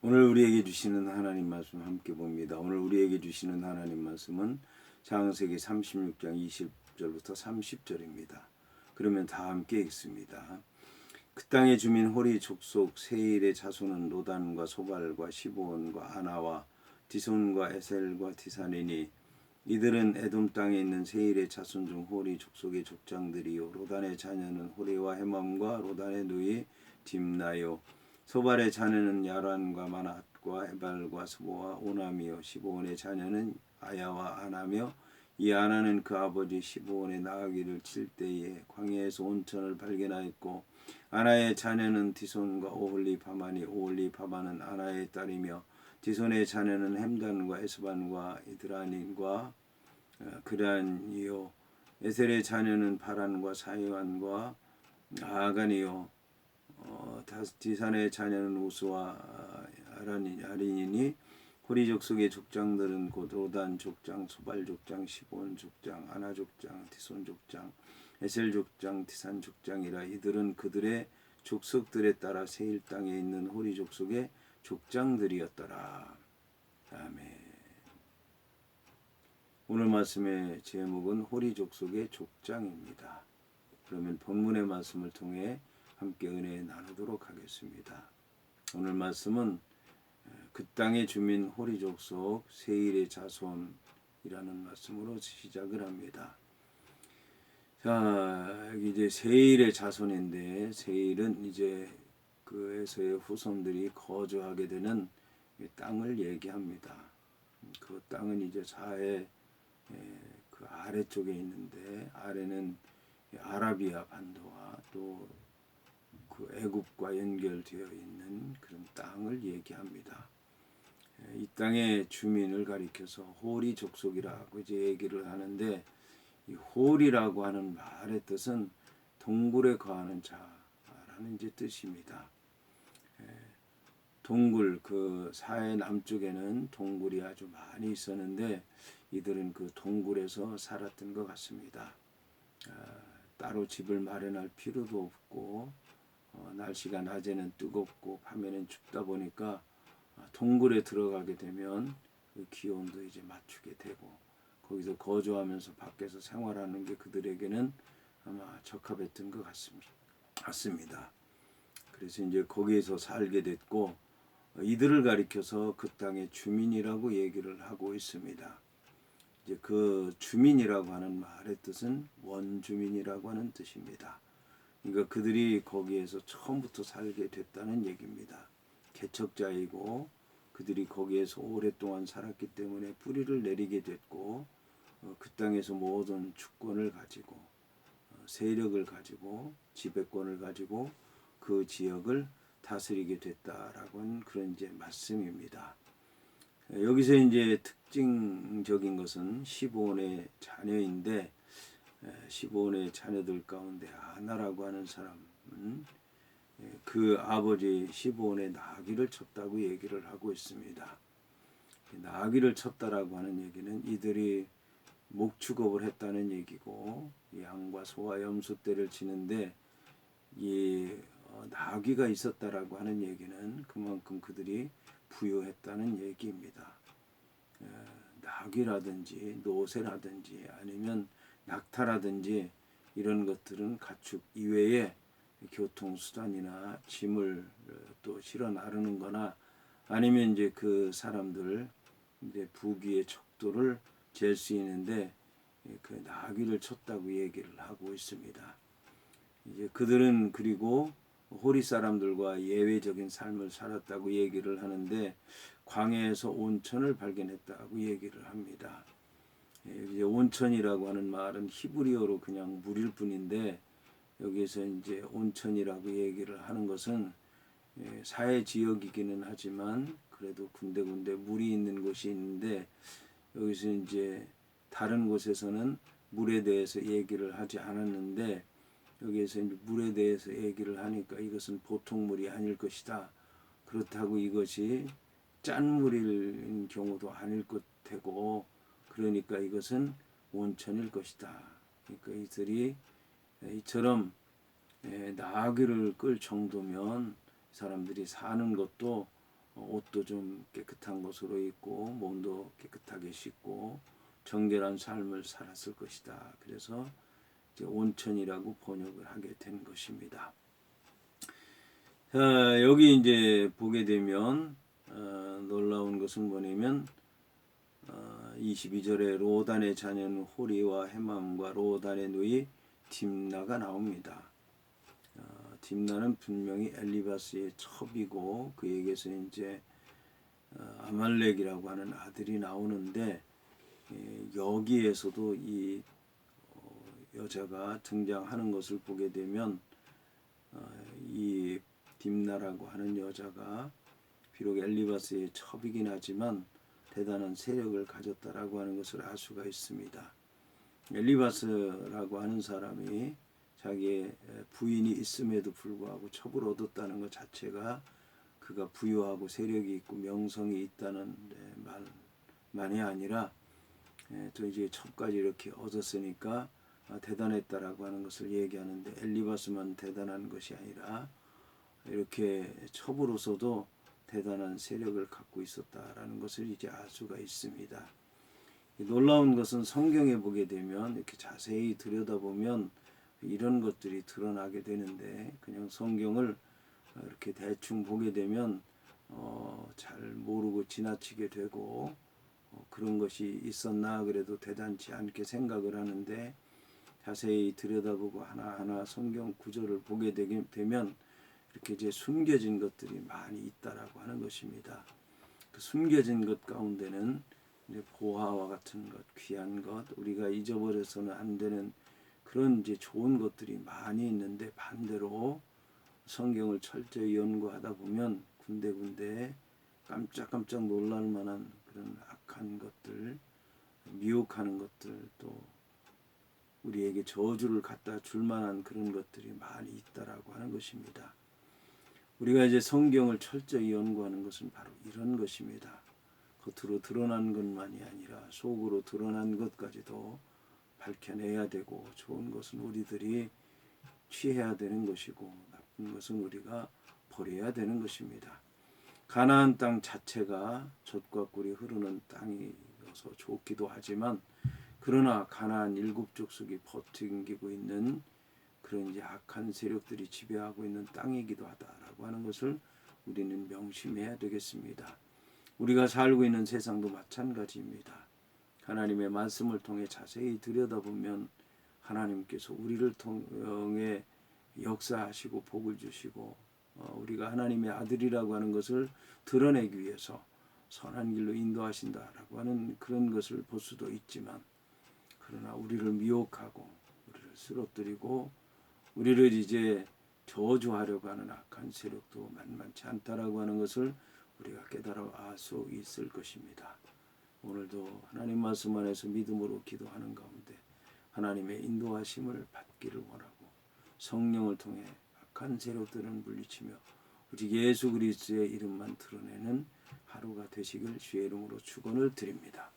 오늘 우리에게 주시는 하나님 말씀 함께 봅니다. 오늘 우리에게 주시는 하나님 말씀은 창세기 36장 20절부터 30절입니다. 그러면 다 함께 읽습니다. 그 땅의 주민 호리 족속 세일의 자손은 로단과 소발과 시브온과 아나와 디손과 에셀과 디산이니 이들은 에돔 땅에 있는 세일의 자손 중 호리 족속의 족장들이요 로단의 자녀는 호리와 헤맘과 로단의 누이 딥나요 소발의 자녀는 야란과 마낫과 에발과 스보와 오남이요 시브온의 자녀는 아야와 아나며 이 아나는 그 아버지 시브온의 나아기를 칠 때에 광야에서 온천을 발견하였고 아나의 자녀는 디손과 오홀리바마니 오홀리바마는 아나의 딸이며 디손의 자녀는 햄단과 에스반과 이드라닌과 그란이요 에셀의 자녀는 바란과 사이완과 아간이요 디산의 자녀는 우스와 아린이니 호리 족속의 족장들은 곧 로단 족장, 소발 족장, 시본 족장, 아나 족장, 디손 족장, 에셀 족장, 디산 족장이라. 이들은 그들의 족속들에 따라 세일 땅에 있는 호리 족속의 족장들이었더라. 아멘. 오늘 말씀의 제목은 호리 족속의 족장입니다. 그러면 본문의 말씀을 통해 함께 은혜 나누도록 하겠습니다. 오늘 말씀은 그 땅의 주민 호리 족속 세일의 자손이라는 말씀으로 시작을 합니다. 자, 이제 세일의 자손인데 세일은 이제 그에서의 후손들이 거주하게 되는 땅을 얘기합니다. 그 땅은 이제 사해 그 아래쪽에 있는데 아래는 아라비아 반도와 또 그 애굽과 연결되어 있는 그런 땅을 얘기합니다. 이 땅의 주민을 가리켜서 호리 족속이라고 이제 얘기를 하는데 이 홀이라고 하는 말의 뜻은 동굴에 거하는 자라는 이제 뜻입니다. 동굴 그 사해 남쪽에는 동굴이 아주 많이 있었는데 이들은 그 동굴에서 살았던 것 같습니다. 따로 집을 마련할 필요도 없고 날씨가 낮에는 뜨겁고 밤에는 춥다 보니까 동굴에 들어가게 되면 그 기온도 이제 맞추게 되고 거기서 거주하면서 밖에서 생활하는 게 그들에게는 아마 적합했던 것 같습니다. 그래서 이제 거기에서 살게 됐고 이들을 가리켜서 그 땅의 주민이라고 얘기를 하고 있습니다. 이제 그 주민이라고 하는 말의 뜻은 원주민이라고 하는 뜻입니다. 그러니까 그들이 거기에서 처음부터 살게 됐다는 얘기입니다. 개척자이고 그들이 거기에서 오랫동안 살았기 때문에 뿌리를 내리게 됐고 그 땅에서 모든 주권을 가지고 세력을 가지고 지배권을 가지고 그 지역을 다스리게 됐다라고 하는 그런 이제 말씀입니다. 여기서 이제 특징적인 것은 시브온의 자녀인데 시브온의 자녀들 가운데 아나라고 하는 사람은 그 아버지 시브온의 나귀를 쳤다고 얘기를 하고 있습니다. 나귀를 쳤다라고 하는 얘기는 이들이 목축업을 했다는 얘기고 양과 소와 염소 떼를 치는데 이 나귀가 있었다라고 하는 얘기는 그만큼 그들이 부유했다는 얘기입니다. 나귀라든지 노새라든지 아니면 낙타라든지 이런 것들은 가축 이외에 교통수단이나 짐을 또 실어 나르는 거나 아니면 이제 그 사람들 이제 부귀의 척도를 잴 수 있는데 그 나귀를 쳤다고 얘기를 하고 있습니다. 이제 그들은 그리고 호리 사람들과 예외적인 삶을 살았다고 얘기를 하는데 광야에서 온천을 발견했다고 얘기를 합니다. 이제 온천이라고 하는 말은 히브리어로 그냥 물일 뿐인데 여기서 이제 온천이라고 얘기를 하는 것은 사해 지역이기는 하지만 그래도 군데군데 물이 있는 곳이 있는데 여기서 이제 다른 곳에서는 물에 대해서 얘기를 하지 않았는데 여기에서 이제 물에 대해서 얘기를 하니까 이것은 보통 물이 아닐 것이다. 그렇다고 이것이 짠 물일 경우도 아닐 것 되고 그러니까 이것은 온천일 것이다. 그러니까 이들이 이처럼 나귀를 끌 정도면 사람들이 사는 것도 옷도 좀 깨끗한 것으로 입고 몸도 깨끗하게 씻고 정결한 삶을 살았을 것이다. 그래서 이제 온천이라고 번역을 하게 된 것입니다. 여기 이제 보게 되면 놀라운 것은 뭐냐면 22절에 로단의 자녀는 호리와 헤맘과 로단의 누이 딥나가 나옵니다. 딥나는 분명히 엘리바스의 첩이고 그에게서 이제 아말렉이라고 하는 아들이 나오는데 여기에서도 이 여자가 등장하는 것을 보게 되면 이 딥나라고 하는 여자가 비록 엘리바스의 첩이긴 하지만 대단한 세력을 가졌다라고 하는 것을 알 수가 있습니다. 엘리바스라고 하는 사람이 자기의 부인이 있음에도 불구하고 첩을 얻었다는 것 자체가 그가 부유하고 세력이 있고 명성이 있다는 말만이 아니라 또 이제 첩까지 이렇게 얻었으니까 대단했다라고 하는 것을 얘기하는데 엘리바스만 대단한 것이 아니라 이렇게 첩으로서도 대단한 세력을 갖고 있었다라는 것을 이제 알 수가 있습니다. 놀라운 것은 성경에 보게 되면 이렇게 자세히 들여다보면 이런 것들이 드러나게 되는데 그냥 성경을 이렇게 대충 보게 되면 잘 모르고 지나치게 되고 그런 것이 있었나 그래도 대단치 않게 생각을 하는데 자세히 들여다보고 하나하나 성경 구절을 보게 되면 이렇게 이제 숨겨진 것들이 많이 있다라고 하는 것입니다. 그 숨겨진 것 가운데는 이제 보화와 같은 것, 귀한 것, 우리가 잊어버려서는 안 되는 그런 이제 좋은 것들이 많이 있는데 반대로 성경을 철저히 연구하다 보면 군데군데 깜짝깜짝 놀랄 만한 그런 악한 것들, 미혹하는 것들 또 우리에게 저주를 갖다 줄 만한 그런 것들이 많이 있다라고 하는 것입니다. 우리가 이제 성경을 철저히 연구하는 것은 바로 이런 것입니다. 겉으로 드러난 것만이 아니라 속으로 드러난 것까지도 밝혀내야 되고 좋은 것은 우리들이 취해야 되는 것이고 나쁜 것은 우리가 버려야 되는 것입니다. 가나안 땅 자체가 젖과 꿀이 흐르는 땅이어서 좋기도 하지만 그러나 가나안 일곱 족속이 버티고 있는 그런 이제 악한 세력들이 지배하고 있는 땅이기도 하다라고 하는 것을 우리는 명심해야 되겠습니다. 우리가 살고 있는 세상도 마찬가지입니다. 하나님의 말씀을 통해 자세히 들여다보면 하나님께서 우리를 통해 역사하시고 복을 주시고 우리가 하나님의 아들이라고 하는 것을 드러내기 위해서 선한 길로 인도하신다라고 하는 그런 것을 볼 수도 있지만 그러나 우리를 미혹하고 우리를 쓰러뜨리고 우리를 이제 저주하려고 하는 악한 세력도 만만치 않다라고 하는 것을 우리가 깨달아 알 수 있을 것입니다. 오늘도 하나님 말씀 안에서 믿음으로 기도하는 가운데 하나님의 인도하심을 받기를 원하고 성령을 통해 악한 세력들을 물리치며 오직 예수 그리스도의 이름만 드러내는 하루가 되시길 주의 이름으로 축원을 드립니다.